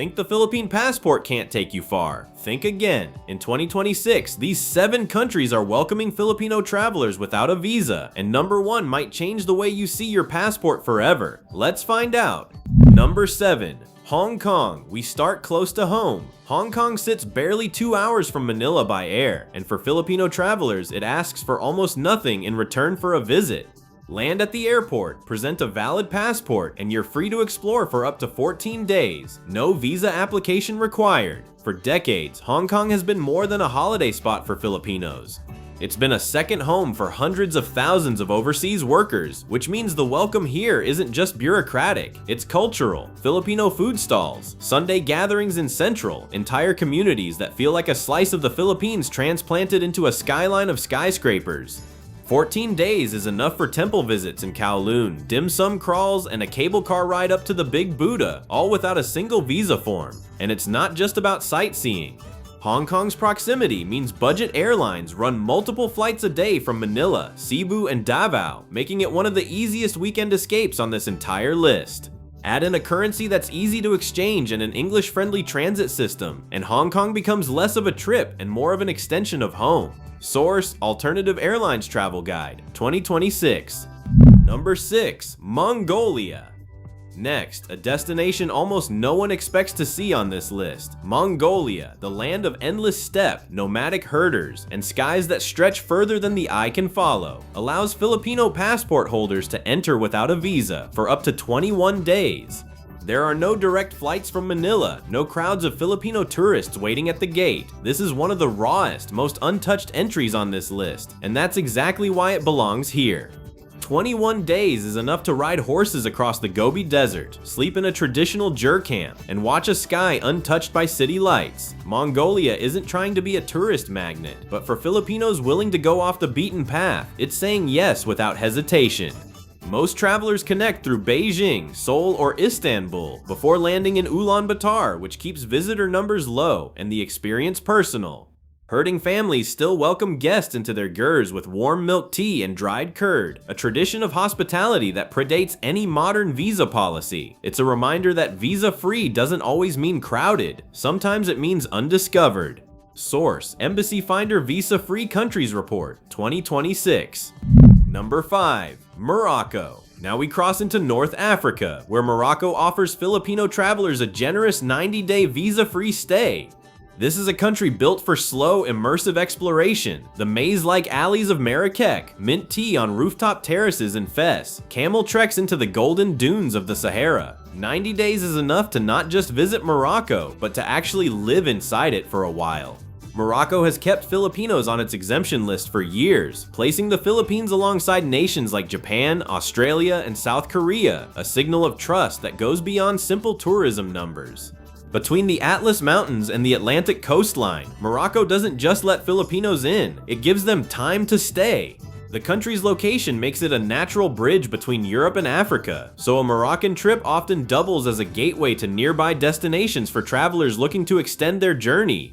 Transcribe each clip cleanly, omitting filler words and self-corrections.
Think the Philippine passport can't take you far? Think again. In 2026, these 7 countries are welcoming Filipino travelers without a visa, and number 1 might change the way you see your passport forever. Let's find out. Number 7. Hong Kong. We start close to home. Hong Kong sits barely 2 hours from Manila by air, and for Filipino travelers, it asks for almost nothing in return for a visit. Land at the airport, present a valid passport, and you're free to explore for up to 14 days. No visa application required. For decades, Hong Kong has been more than a holiday spot for Filipinos. It's been a second home for hundreds of thousands of overseas workers, which means the welcome here isn't just bureaucratic, it's cultural. Filipino food stalls, Sunday gatherings in Central, entire communities that feel like a slice of the Philippines transplanted into a skyline of skyscrapers. 14 days is enough for temple visits in Kowloon, dim sum crawls, and a cable car ride up to the Big Buddha, all without a single visa form. And it's not just about sightseeing. Hong Kong's proximity means budget airlines run multiple flights a day from Manila, Cebu, and Davao, making it one of the easiest weekend escapes on this entire list. Add in a currency that's easy to exchange and an English-friendly transit system, and Hong Kong becomes less of a trip and more of an extension of home. Source: Alternative Airlines Travel Guide, 2026. Number 6. Mongolia. Next, a destination almost no one expects to see on this list. Mongolia, the land of endless steppe, nomadic herders, and skies that stretch further than the eye can follow, allows Filipino passport holders to enter without a visa for up to 21 days. There are no direct flights from Manila, no crowds of Filipino tourists waiting at the gate. This is one of the rawest, most untouched entries on this list, and that's exactly why it belongs here. 21 days is enough to ride horses across the Gobi Desert, sleep in a traditional jur camp, and watch a sky untouched by city lights. Mongolia isn't trying to be a tourist magnet, but for Filipinos willing to go off the beaten path, it's saying yes without hesitation. Most travelers connect through Beijing, Seoul, or Istanbul before landing in Ulaanbaatar, which keeps visitor numbers low and the experience personal. Herding families still welcome guests into their gurs with warm milk tea and dried curd, a tradition of hospitality that predates any modern visa policy. It's a reminder that visa-free doesn't always mean crowded. Sometimes it means undiscovered. Source: Embassy Finder Visa-Free Countries Report, 2026. Number 5. Morocco. Now we cross into North Africa, where Morocco offers Filipino travelers a generous 90-day visa-free stay. This is a country built for slow, immersive exploration. The maze-like alleys of Marrakech, mint tea on rooftop terraces in Fes, camel treks into the golden dunes of the Sahara. 90 days is enough to not just visit Morocco, but to actually live inside it for a while. Morocco has kept Filipinos on its exemption list for years, placing the Philippines alongside nations like Japan, Australia, and South Korea, a signal of trust that goes beyond simple tourism numbers. Between the Atlas Mountains and the Atlantic coastline, Morocco doesn't just let Filipinos in, it gives them time to stay. The country's location makes it a natural bridge between Europe and Africa, so a Moroccan trip often doubles as a gateway to nearby destinations for travelers looking to extend their journey.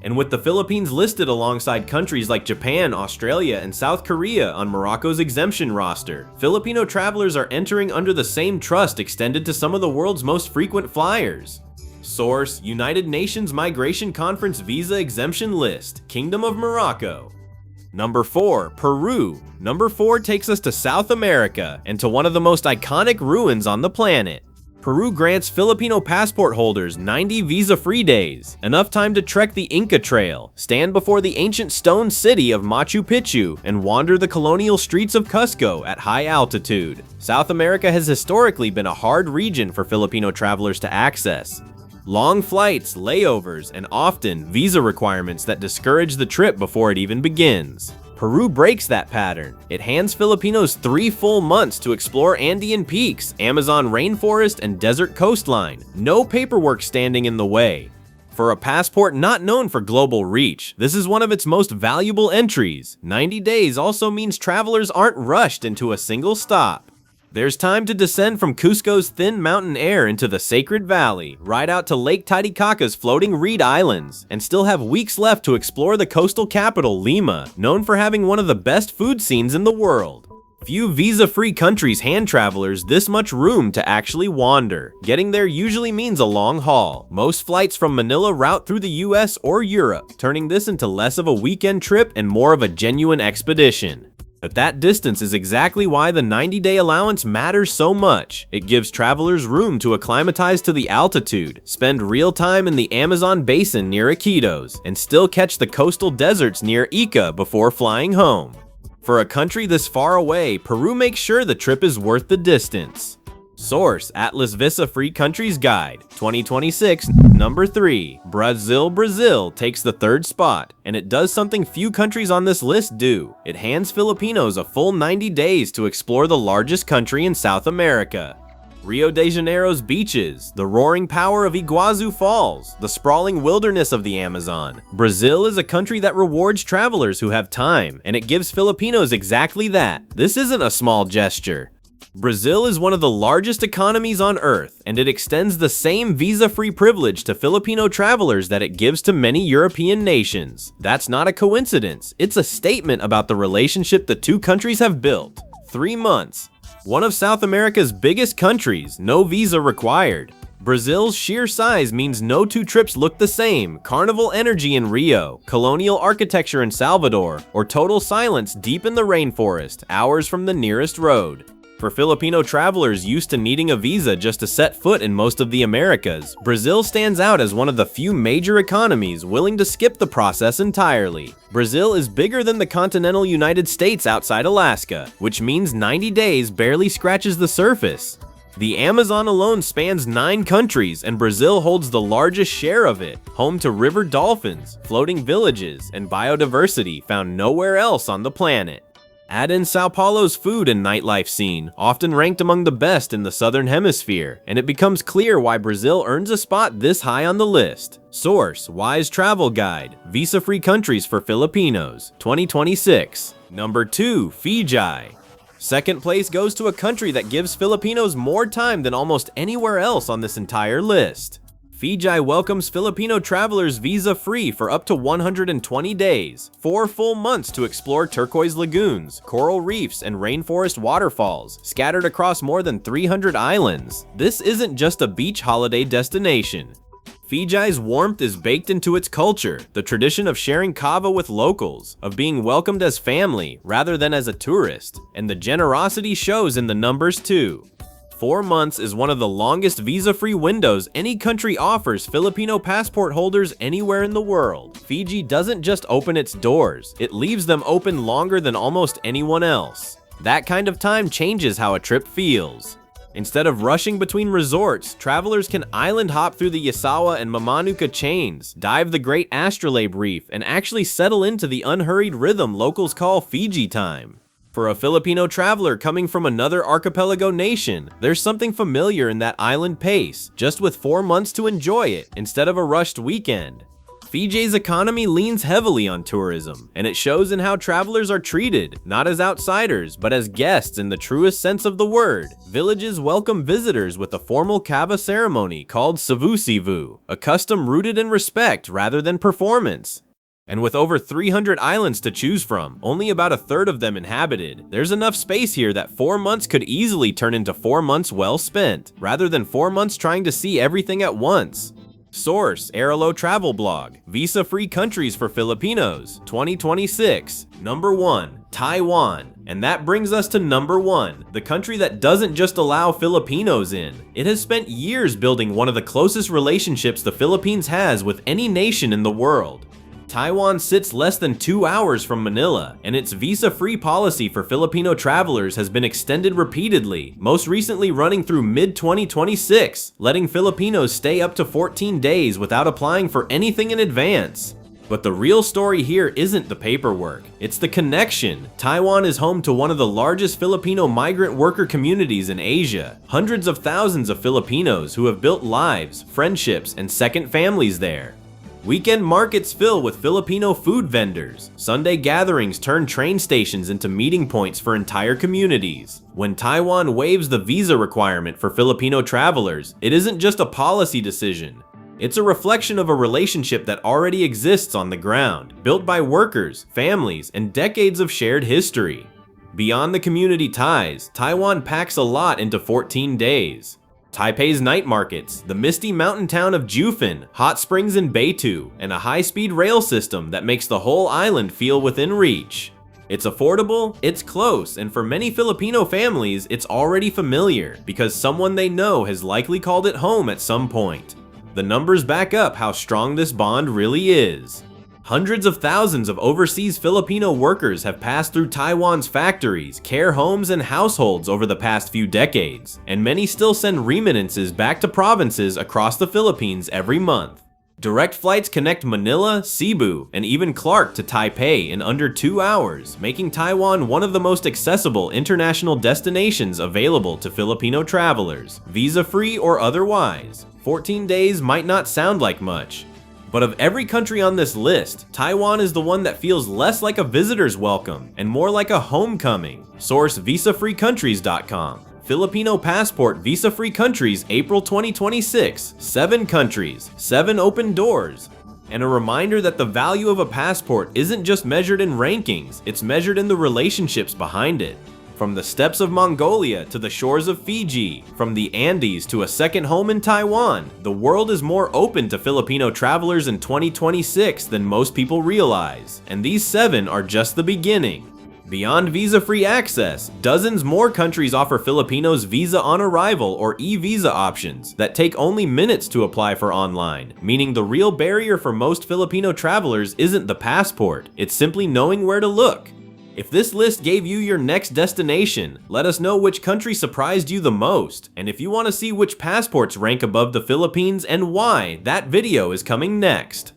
And with the Philippines listed alongside countries like Japan, Australia, and South Korea on Morocco's exemption roster, Filipino travelers are entering under the same trust extended to some of the world's most frequent flyers. Source: United Nations Migration Conference Visa Exemption List, Kingdom of Morocco. Number 4. Peru. Number 4 takes us to South America and to one of the most iconic ruins on the planet. Peru grants Filipino passport holders 90 visa-free days, enough time to trek the Inca Trail, stand before the ancient stone city of Machu Picchu, and wander the colonial streets of Cusco at high altitude. South America has historically been a hard region for Filipino travelers to access. Long flights, layovers, and often visa requirements that discourage the trip before it even begins. Peru breaks that pattern. It hands Filipinos 3 full months to explore Andean peaks, Amazon rainforest, and desert coastline. No paperwork standing in the way. For a passport not known for global reach, this is one of its most valuable entries. 90 days also means travelers aren't rushed into a single stop. There's time to descend from Cusco's thin mountain air into the Sacred Valley, ride out to Lake Titicaca's floating reed islands, and still have weeks left to explore the coastal capital, Lima, known for having one of the best food scenes in the world. Few visa-free countries hand travelers this much room to actually wander. Getting there usually means a long haul. Most flights from Manila route through the US or Europe, turning this into less of a weekend trip and more of a genuine expedition. But that distance is exactly why the 90-day allowance matters so much. It gives travelers room to acclimatize to the altitude, spend real time in the Amazon basin near Iquitos, and still catch the coastal deserts near Ica before flying home. For a country this far away, Peru makes sure the trip is worth the distance. Source: Atlas Visa Free Countries Guide, 2026, number 3. Brazil takes the 3rd spot, and it does something few countries on this list do. It hands Filipinos a full 90 days to explore the largest country in South America. Rio de Janeiro's beaches, the roaring power of Iguazu Falls, the sprawling wilderness of the Amazon. Brazil is a country that rewards travelers who have time, and it gives Filipinos exactly that. This isn't a small gesture. Brazil is one of the largest economies on Earth, and it extends the same visa-free privilege to Filipino travelers that it gives to many European nations. That's not a coincidence. It's a statement about the relationship the two countries have built. 3 months. One of South America's biggest countries, no visa required. Brazil's sheer size means no two trips look the same. Carnival energy in Rio, colonial architecture in Salvador, or total silence deep in the rainforest, hours from the nearest road. For Filipino travelers used to needing a visa just to set foot in most of the Americas, Brazil stands out as one of the few major economies willing to skip the process entirely. Brazil is bigger than the continental United States outside Alaska, which means 90 days barely scratches the surface. The Amazon alone spans 9 countries, and Brazil holds the largest share of it, home to river dolphins, floating villages, and biodiversity found nowhere else on the planet. Add in Sao Paulo's food and nightlife scene, often ranked among the best in the Southern Hemisphere, and it becomes clear why Brazil earns a spot this high on the list. Source: Wise Travel Guide, Visa-Free Countries for Filipinos, 2026. Number 2. Fiji. Second place goes to a country that gives Filipinos more time than almost anywhere else on this entire list. Fiji welcomes Filipino travelers visa-free for up to 120 days, 4 full months to explore turquoise lagoons, coral reefs, and rainforest waterfalls, scattered across more than 300 islands. This isn't just a beach holiday destination. Fiji's warmth is baked into its culture, the tradition of sharing kava with locals, of being welcomed as family rather than as a tourist, and the generosity shows in the numbers too. 4 months is one of the longest visa-free windows any country offers Filipino passport holders anywhere in the world. Fiji doesn't just open its doors, it leaves them open longer than almost anyone else. That kind of time changes how a trip feels. Instead of rushing between resorts, travelers can island hop through the Yasawa and Mamanuca chains, dive the Great Astrolabe Reef, and actually settle into the unhurried rhythm locals call Fiji time. For a Filipino traveler coming from another archipelago nation, there's something familiar in that island pace, just with 4 months to enjoy it instead of a rushed weekend. Fiji's economy leans heavily on tourism, and it shows in how travelers are treated, not as outsiders, but as guests in the truest sense of the word. Villages welcome visitors with a formal kava ceremony called savu-sivu, a custom rooted in respect rather than performance. And with over 300 islands to choose from, only about a third of them inhabited, there's enough space here that 4 months could easily turn into 4 months well spent, rather than 4 months trying to see everything at once. Source: Arilo Travel Blog, Visa-Free Countries for Filipinos, 2026. Number 1. Taiwan. And that brings us to number 1, the country that doesn't just allow Filipinos in. It has spent years building one of the closest relationships the Philippines has with any nation in the world. Taiwan sits less than 2 hours from Manila, and its visa-free policy for Filipino travelers has been extended repeatedly, most recently running through mid-2026, letting Filipinos stay up to 14 days without applying for anything in advance. But the real story here isn't the paperwork, it's the connection. Taiwan is home to one of the largest Filipino migrant worker communities in Asia. Hundreds of thousands of Filipinos who have built lives, friendships, and second families there. Weekend markets fill with Filipino food vendors. Sunday gatherings turn train stations into meeting points for entire communities. When Taiwan waives the visa requirement for Filipino travelers, it isn't just a policy decision. It's a reflection of a relationship that already exists on the ground, built by workers, families, and decades of shared history. Beyond the community ties, Taiwan packs a lot into 14 days. Taipei's night markets, the misty mountain town of Jufan, hot springs in Beitou, and a high-speed rail system that makes the whole island feel within reach. It's affordable, it's close, and for many Filipino families, it's already familiar because someone they know has likely called it home at some point. The numbers back up how strong this bond really is. Hundreds of thousands of overseas Filipino workers have passed through Taiwan's factories, care homes, and households over the past few decades, and many still send remittances back to provinces across the Philippines every month. Direct flights connect Manila, Cebu, and even Clark to Taipei in under 2 hours, making Taiwan one of the most accessible international destinations available to Filipino travelers, visa-free or otherwise. 14 days might not sound like much, but of every country on this list, Taiwan is the one that feels less like a visitor's welcome and more like a homecoming. Source visafreecountries.com. Filipino passport visa-free countries April 2026. 7 countries, 7 open doors. And a reminder that the value of a passport isn't just measured in rankings, it's measured in the relationships behind it. From the steppes of Mongolia to the shores of Fiji, from the Andes to a second home in Taiwan, the world is more open to Filipino travelers in 2026 than most people realize, and these 7 are just the beginning. Beyond visa-free access, dozens more countries offer Filipinos visa on arrival or e-visa options that take only minutes to apply for online, meaning the real barrier for most Filipino travelers isn't the passport, it's simply knowing where to look. If this list gave you your next destination, let us know which country surprised you the most, and if you want to see which passports rank above the Philippines and why, that video is coming next.